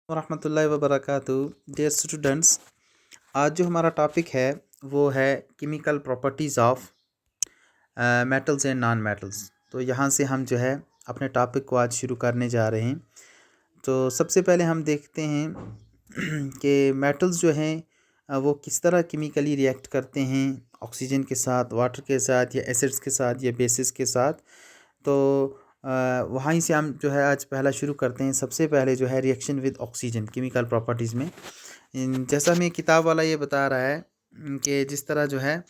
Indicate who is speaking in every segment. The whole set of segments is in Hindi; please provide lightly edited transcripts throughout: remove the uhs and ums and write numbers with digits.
Speaker 1: वरहमतुल्लाहि वबरकातुहू। डियर स्टूडेंट्स, आज जो हमारा टॉपिक है वो है chemical properties of metals and non metals. तो यहाँ से हम जो है अपने टॉपिक को आज शुरू करने जा रहे हैं। तो सबसे पहले हम देखते हैं कि मेटल्स जो हैं वो किस तरह केमिकली रिएक्ट करते हैं ऑक्सीजन के साथ, वाटर के साथ, या एसिड्स के साथ, या बेसिस के साथ। तो वहीं से हम जो है आज पहला शुरू करते हैं। सबसे पहले जो है reaction with oxygen chemical properties में जैसा हमें किताब वाला ये बता रहा है कि जिस तरह जो है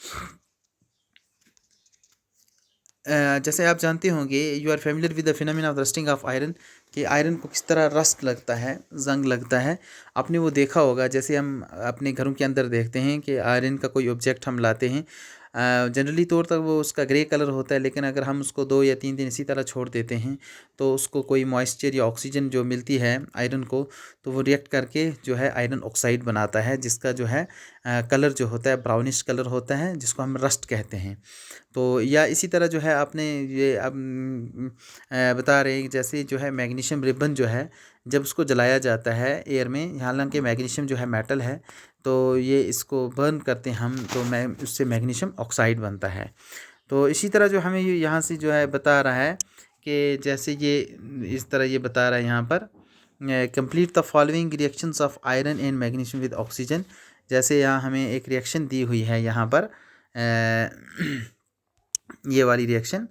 Speaker 1: जैसे आप जानते होंगे, you are familiar with the phenomena of rusting of iron, कि आयरन को किस तरह रस्ट लगता है, जंग लगता है। आपने वो देखा होगा, जैसे हम अपने घरों के अंदर देखते हैं कि आयरन का कोई ऑब्जेक्ट हम लाते हैं, जनरली तौर पर वो उसका ग्रे कलर होता है, लेकिन अगर हम उसको 2 या 3 दिन इसी तरह छोड़ देते हैं तो उसको कोई मॉइस्चर या ऑक्सीजन जो मिलती है आयरन को, तो वो रिएक्ट करके जो है आयरन ऑक्साइड बनाता है, जिसका जो है कलर जो होता है ब्राउनिश कलर होता है, जिसको हम रस्ट कहते हैं। तो या इसी तरह जो है आपने ये अब बता रहे हैं कि जैसे जो है मैग्नीशियम रिबन जो है जब उसको जलाया जाता है एयर में, हालांकि मैग्नीशियम जो है मेटल है, तो ये इसको बर्न करते हैं हम, तो उससे मैग्नीशियम ऑक्साइड बनता है। तो इसी तरह जो हमें यहाँ से जो है बता रहा है कि जैसे ये इस तरह ये बता रहा है यहाँ पर, complete the following reactions of iron and magnesium with oxygen. जैसे यहाँ हमें एक रिएक्शन दी हुई है यहाँ पर, ये वाली रिएक्शन,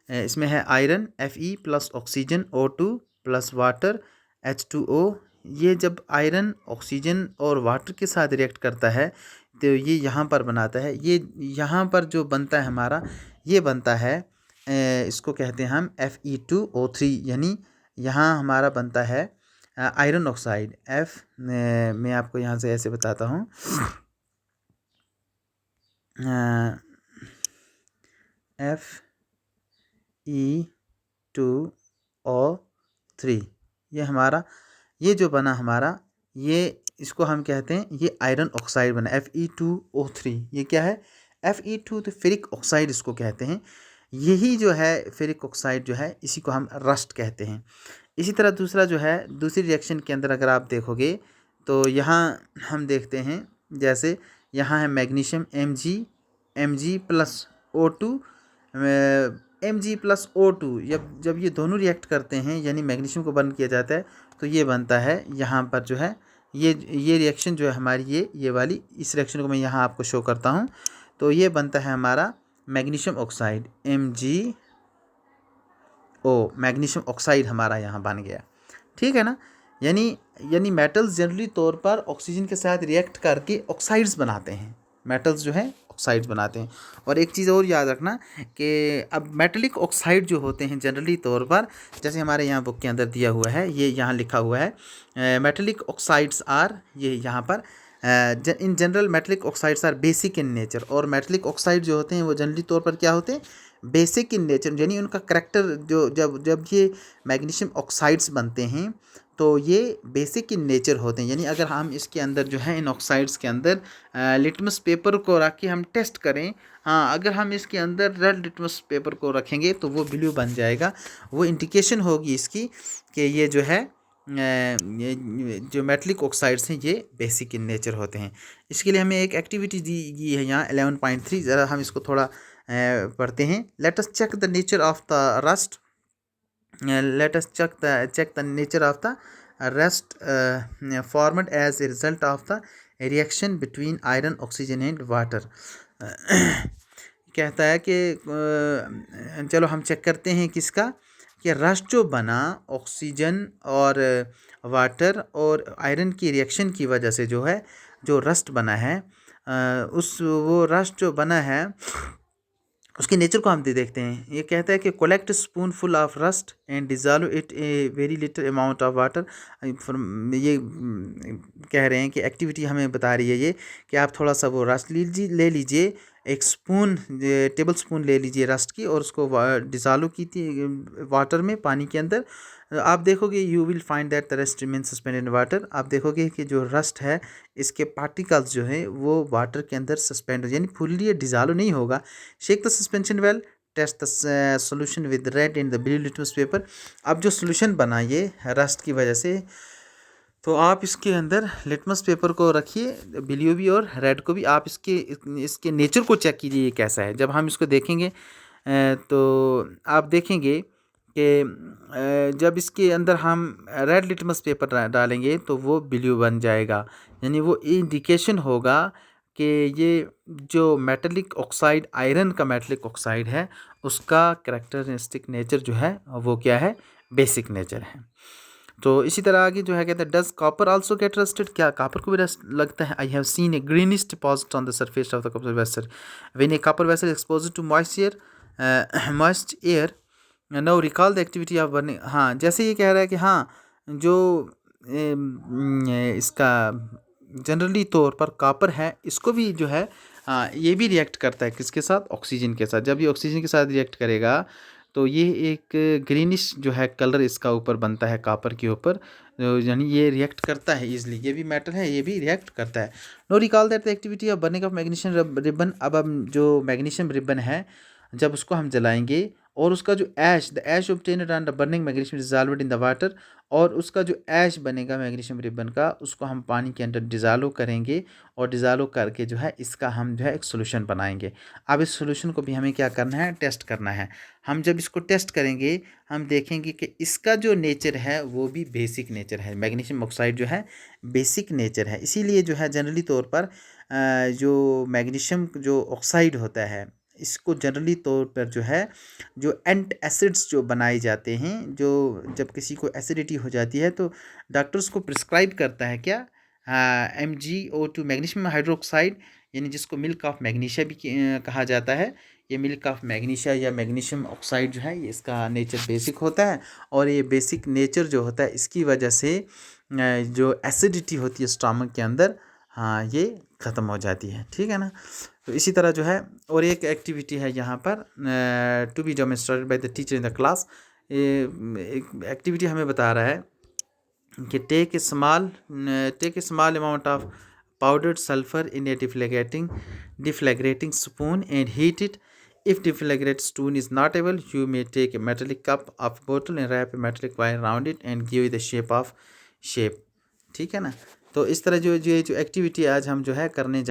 Speaker 1: इसमें है iron Fe plus oxygen O2 plus water H2O। ये जब आयरन ऑक्सीजन और वाटर के साथ रिएक्ट करता है तो ये यहाँ पर बनाता है, ये यहाँ पर जो बनता है हमारा, ये बनता है, इसको कहते हैं हम Fe2O3, यानी यहाँ हमारा बनता है आयरन ऑक्साइड। मैं आपको यहाँ से ऐसे बताता हूँ, Fe2O3, ये हमारा, ये जो बना हमारा, ये इसको हम कहते हैं ये आयरन ऑक्साइड बना Fe2O3। ये क्या है? Fe2, तो फेरिक ऑक्साइड इसको कहते हैं। यही जो है फेरिक ऑक्साइड जो है, इसी को हम रस्ट कहते हैं। इसी तरह दूसरा जो है, दूसरी रिएक्शन के अंदर अगर आप देखोगे तो यहाँ हम देखते हैं, जैसे यहाँ है magnesium Mg plus O2, Mg plus O2, जब ये दोनों रिएक्ट करते हैं, यानी मैग्नीशियम को बर्न किया जाता है, तो ये बनता है यहाँ पर जो है, ये रिएक्शन जो है हमारी, ये वाली, इस रिएक्शन को मैं यहाँ आपको शो करता हूँ। तो ये बनता है हमारा magnesium oxide MgO, magnesium oxide हमारा यहाँ बन गया। ठीक है ना? यानी मेटल्स जनरली तौर पर ऑक्सीजन के साथ रिएक्ट करके ऑक्साइड्स बनाते हैं, मेटल्स जो है ऑक्साइड्स बनाते हैं। और एक चीज़ और याद रखना कि अब मेटेलिक ऑक्साइड जो होते हैं जनरली तौर पर, जैसे हमारे यहाँ बुक के अंदर दिया हुआ है, ये यहाँ लिखा हुआ है, मेटेलिक ऑक्साइड्स आर, ये यहाँ पर in general metallic oxides are basic in nature. और मेटेलिक ऑक्साइड जो होते हैं वो जनरली तौर पर क्या होते हैं? बेसिक इन नेचर, यानी उनका करेक्टर जो जब ये मैग्नीशियम ऑक्साइड्स बनते हैं तो ये बेसिक इन नेचर होते हैं। यानी अगर हम इसके अंदर जो है, इन ऑक्साइड्स के अंदर लिटमस पेपर को रख के हम टेस्ट करें, हाँ, अगर हम इसके अंदर रेड लिटमस पेपर को रखेंगे तो वो ब्लू बन जाएगा। वो इंडिकेशन होगी इसकी कि ये जो है ये जो मेटलिक ऑक्साइड्स हैं ये बेसिक इन नेचर होते हैं। इसके लिए हमें एक एक्टिविटी दी गई है यहाँ 11.3, ज़रा हम इसको थोड़ा पढ़ते हैं। Let us check the nature of the rust, check the nature of the rust formed as a result of the reaction between iron, oxygen and water। कहता है कि चलो हम चेक करते हैं किसका, कि रस्ट जो बना ऑक्सीजन और वाटर और आयरन की रिएक्शन की वजह से जो है, जो रस्ट बना है, वो रस्ट जो बना है उसके नेचर को हम देखते हैं। ये कहता है कि collect spoon full of rust and dissolve it a very little amount of water. ये कह रहे हैं कि एक्टिविटी हमें बता रही है ये, कि आप थोड़ा सा वो रस्ट ले लीजिए, एक स्पून, टेबल स्पून ले लीजिए रस्ट की, और उसको डिज़ोल्व कीजिए वाटर में, पानी के अंदर। आप देखोगे you will find that the rust remain suspended in water. आप देखोगे कि जो रस्ट है, इसके पार्टिकल्स जो हैं वो वाटर के अंदर सस्पेंड हो, यानी फुल्ली डिज़ोल्व नहीं होगा। Shake the suspension well, test the solution with red in the blue litmus paper. अब जो सोल्यूशन बना ये रस्ट की वजह से, तो आप इसके अंदर लिटमस पेपर को रखिए, ब्लू भी और रेड को भी। आप इसके नेचर को चेक कीजिए ये कैसा है। जब हम इसको देखेंगे तो आप देखेंगे कि जब इसके अंदर हम रेड लिटमस पेपर डालेंगे तो वो ब्लू बन जाएगा, यानी वो इंडिकेशन होगा कि ये जो मेटलिक ऑक्साइड, आयरन का मेटलिक ऑक्साइड है, उसका कैरेक्टरिस्टिक नेचर जो है वो क्या है, बेसिक नेचर है। तो इसी तरह आगे जो है कहते हैं does copper also get rusted, क्या कॉपर को भी रस्ट लगता है? I have seen a greenish deposit on the surface of the copper vessel when a copper vessel exposed to moist air. Now recall the activity of burning. हाँ, जैसे ये कह रहा है कि हाँ, जो इसका जनरली तौर पर कॉपर है, इसको भी जो है ये भी रिएक्ट करता है किसके साथ, ऑक्सीजन के साथ। जब ये ऑक्सीजन के साथ रिएक्ट करेगा तो ये एक ग्रीनिश जो है कलर इसका ऊपर बनता है कॉपर के ऊपर, यानी ये रिएक्ट करता है इजली। ये भी मेटल है, ये भी रिएक्ट करता है। Now recall that the activity of burning of magnesium ribbon. अब हम जो मैग्नीशियम रिबन है, जब उसको हम जलाएंगे और उसका जो ash, the ash obtained on the burning magnesium dissolved in the water, और उसका जो ऐश बनेगा मैग्नीशियम रिबन का, उसको हम पानी के अंदर डिज़ोल्व करेंगे और डिज़ोल्व करके जो है इसका हम जो है एक सोल्यूशन बनाएंगे। अब इस सोल्यूशन को भी हमें क्या करना है, टेस्ट करना है। हम जब इसको टेस्ट करेंगे हम देखेंगे कि इसका जो नेचर है वो भी बेसिक नेचर है। मैग्नीशियम ऑक्साइड जो है बेसिक नेचर है, इसीलिए जो है जनरली तौर पर जो मैग्नीशियम जो ऑक्साइड होता है, इसको जनरली तौर पर जो है जो एंट एसिड्स जो बनाए जाते हैं, जो जब किसी को एसिडिटी हो जाती है तो डॉक्टर्स को प्रिस्क्राइब करता है क्या, MgO2 मैग्नीशियम हाइड्रोक्साइड, यानी जिसको मिल्क ऑफ मैग्नीशिया भी कहा जाता है। ये मिल्क ऑफ मैग्नीशिया या मैग्नीशियम ऑक्साइड जो है, ये इसका नेचर बेसिक होता है, और ये बेसिक नेचर जो होता है इसकी वजह से जो एसिडिटी होती है स्टमक के अंदर, हाँ, ये ख़त्म हो जाती है। ठीक है ना। तो इसी तरह जो है और एक एक्टिविटी है यहाँ पर to be demonstrated by the teacher in the class. ये एक एक्टिविटी हमें बता रहा है कि take a small amount of powdered sulphur in a deflagrating spoon and heat it. If deflagrated spoon is not able, you may take a metallic cup of bottle and wrap a metallic wire around it and give it the shape. ठीक है ना। तो इस तरह जो एक्टिविटी आज हम जो है करने